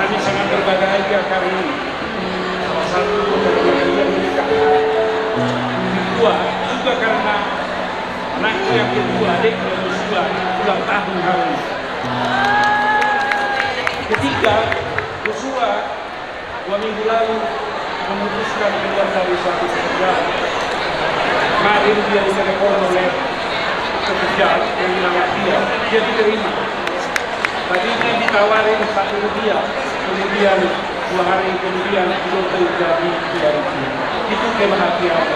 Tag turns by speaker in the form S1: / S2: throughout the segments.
S1: Kami sangat berbahagia kali ini. Salah satu kebahagiaan menikah. Kedua, juga karena anakku yang kedua, adik yang kedua, ulang tahun hari ini. Ketiga, Joshua 2 minggu lalu memutuskan keluar dari suatu pekerjaan. Kemarin dia ditelepon oleh pekerjaan yang menawar dia diterima. Tadinya ditawarin 1 rupiah, kemudian 2 hari kemudian belum terjadi 2 rupiah. Itu kebahagiaan.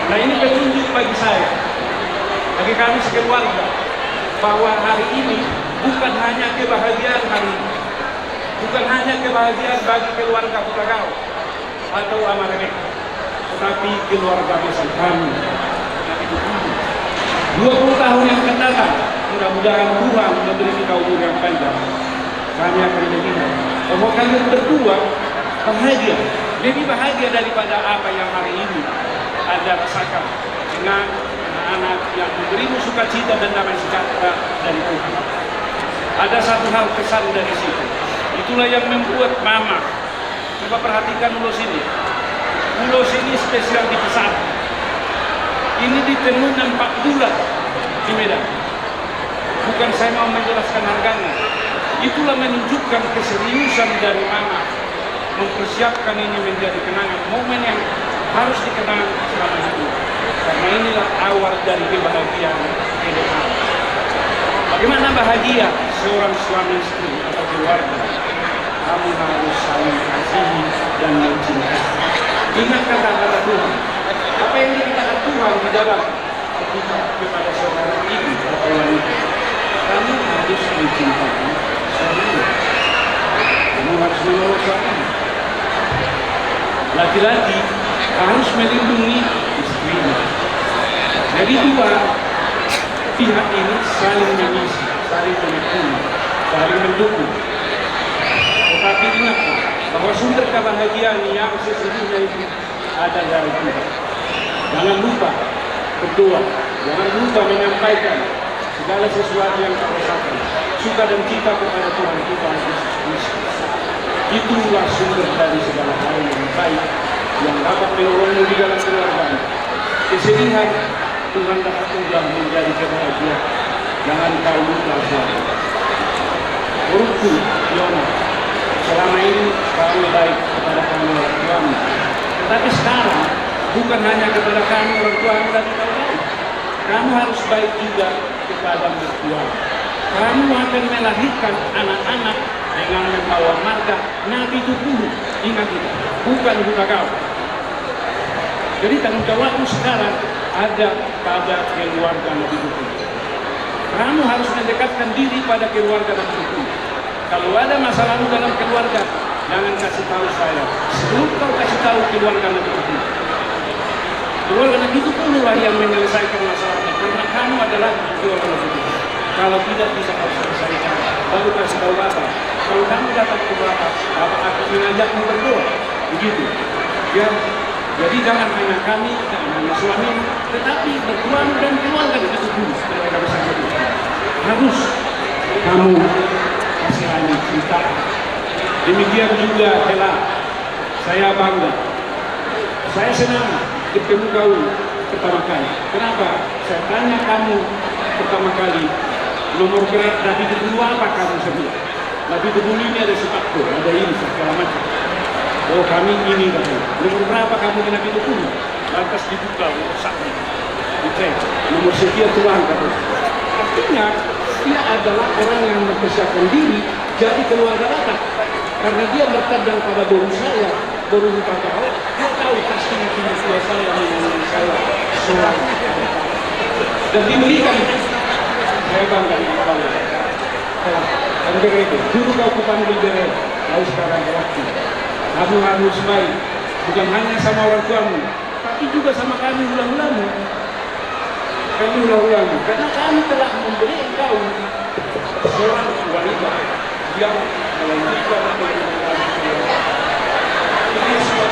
S1: Nah, ini petunjuk bagi saya, bagi kami sekeluarga, bahwa hari ini bukan hanya kebahagiaan hari ini, bukan hanya kebahagiaan bagi keluarga Putagau atau Amarene, tetapi keluarga besar kami. 20 tahun yang akan datang, mudah-mudahan Tuhan memberi kita umur yang panjang. Kami akan melihat bahwa kalian berdua bahagia, lebih bahagia daripada apa yang hari ini Anda rasakan dengan anak-anak yang memberimu sukacita dan damai sejahtera dari Tuhan. Ada satu hal kesan dari situ. Itulah yang membuat Mama. Coba perhatikan ulos ini. Ulos ini spesial dipesan. Ini ditenun 4 bulan di Medan. Bukan saya mau menjelaskan harganya. Itulah menunjukkan keseriusan dari Mama mempersiapkan ini menjadi kenangan, momen yang harus dikenang selama hidup. Karena inilah awal dari kebahagiaan hidup. Bagaimana bahagia seorang suami istri atau keluarga? Kamu harus saling kasihi dan mencintai. Ingat kata-kata Tuhan. Apa yang dikatakan Tuhan di dalam kepada saudara ibu atau wanita? Kamu harus mencintai suami. Kamu harus menolong suami. Laki-laki harus melindungi istrinya. Jadi 2 pihak ini saling mengisi, saling mendukung, saling mendukung. Tetapi ingatlah bahwa sumber kebahagiaan yang sesungguhnya itu ada dari Tuhan. Jangan lupa berdoa, jangan lupa menyampaikan segala sesuatu yang kau rasakan, suka dan cinta kepada Tuhan kita Yesus Kristus. Itulah sumber dari segala hal yang baik yang dapat menolongmu di dalam keluarga. Kesedihan Tuhan dapat ubah menjadi kebahagiaan. Jangan kau lupa suatu. Menurutku, Yona, selama ini kamu baik kepada kami orang tuamu. Tetapi sekarang bukan hanya kepada kami orang tuamu dan kau baik. Kamu harus baik juga kepada mertua. Kamu akan melahirkan anak-anak dengan membawa marga Nabi 70. Ingat itu, bukan Putagau. Jadi tanggung jawabmu sekarang ada pada keluarga Nabi 70. Kamu harus mendekatkan diri pada keluarga Nabi 70. Kalau ada masalahmu dalam keluarga, jangan kasih tahu saya. Sebelum kau kasih tahu keluarga Nabi 70. Keluarga Nabi 70 lah yang menyelesaikan masalahnya. Karena kamu adalah keluarga Nabi 70. Kalau tidak bisa kau selesaikan, baru kasih tahu Bapak. Kalau kamu datang ke Bapak, Bapak akan mengajakmu berdoa. Begitu. Ya. Jadi jangan hanya kami, jangan hanya suami, tetapi bertuamu dan keluarga di situ keluarga besar itu. Harus kamu kasihani cinta. Demikian juga Hela. Saya bangga. Saya senang bertemu kau pertama kali. Kenapa? Saya tanya kamu pertama kali, nomor berat Nabi 70 apa kamu sebelah? Nabi 70 ini ada sepatu, ada ini segala macam. Oh kami ini katanya. Nomor berapa kamu di Nabi 70? Lantas dibuka nomor 1. Dicek. Nomor sekian Tuhan katanya. Artinya dia adalah orang yang mempersiapkan diri jadi keluarga Batak. Karena dia bertandang pada baru saya, baru lupa kau. Dia tahu pasti tua saya mengenai saya seorang. Dan diberikan. Saya bangga dengan kau. Dan begitu. Dulu kau kupanggil bere. Kau sekarang waktu. Kamu harus baik, bukan hanya sama orang tuamu, tapi juga sama kami ulang-ulangmu. Kami ulang-ulangmu, karena kami telah memberi engkau seorang wanita yang melanjutkan ini semua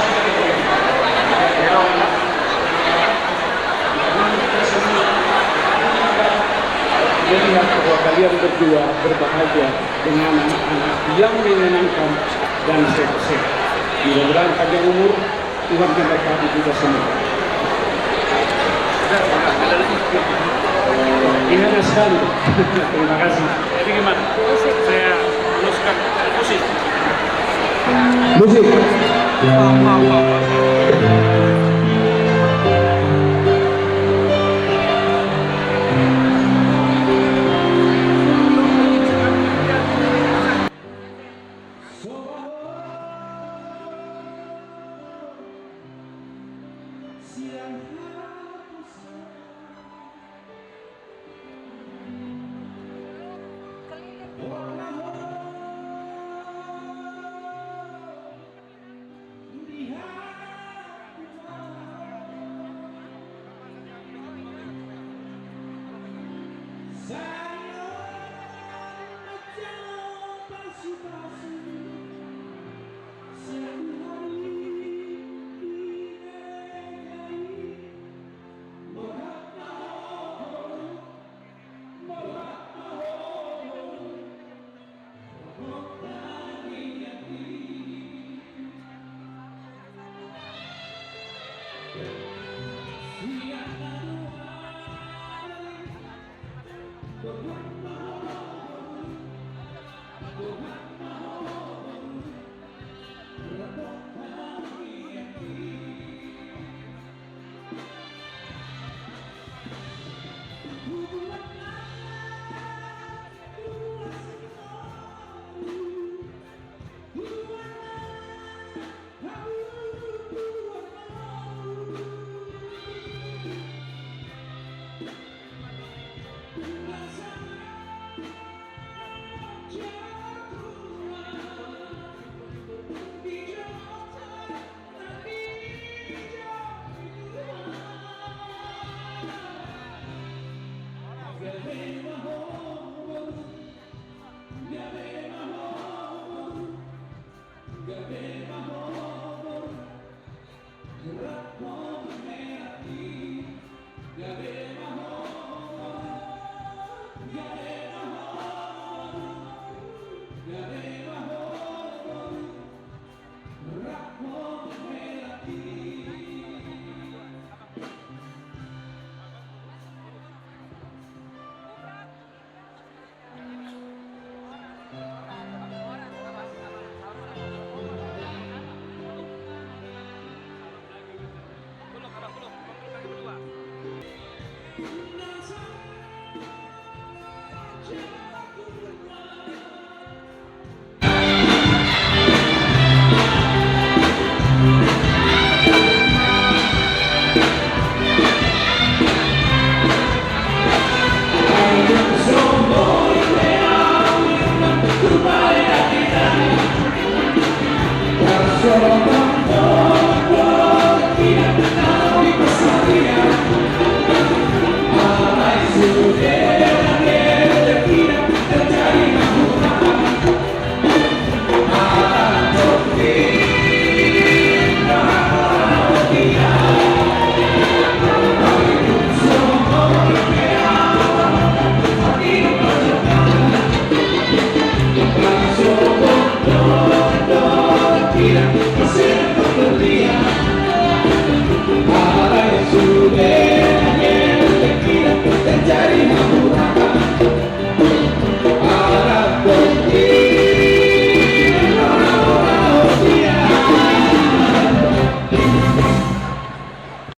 S1: melihat bahwa kalian berdua berbahagia dengan anak-anak yang menyenangkan dan sehat-sehat. Mudah-mudahan panjang umur, Tuhan memberkati kita semua. Ingat sekali. Terima kasih. Jadi gimana? Saya teruskan musik.
S2: Musik.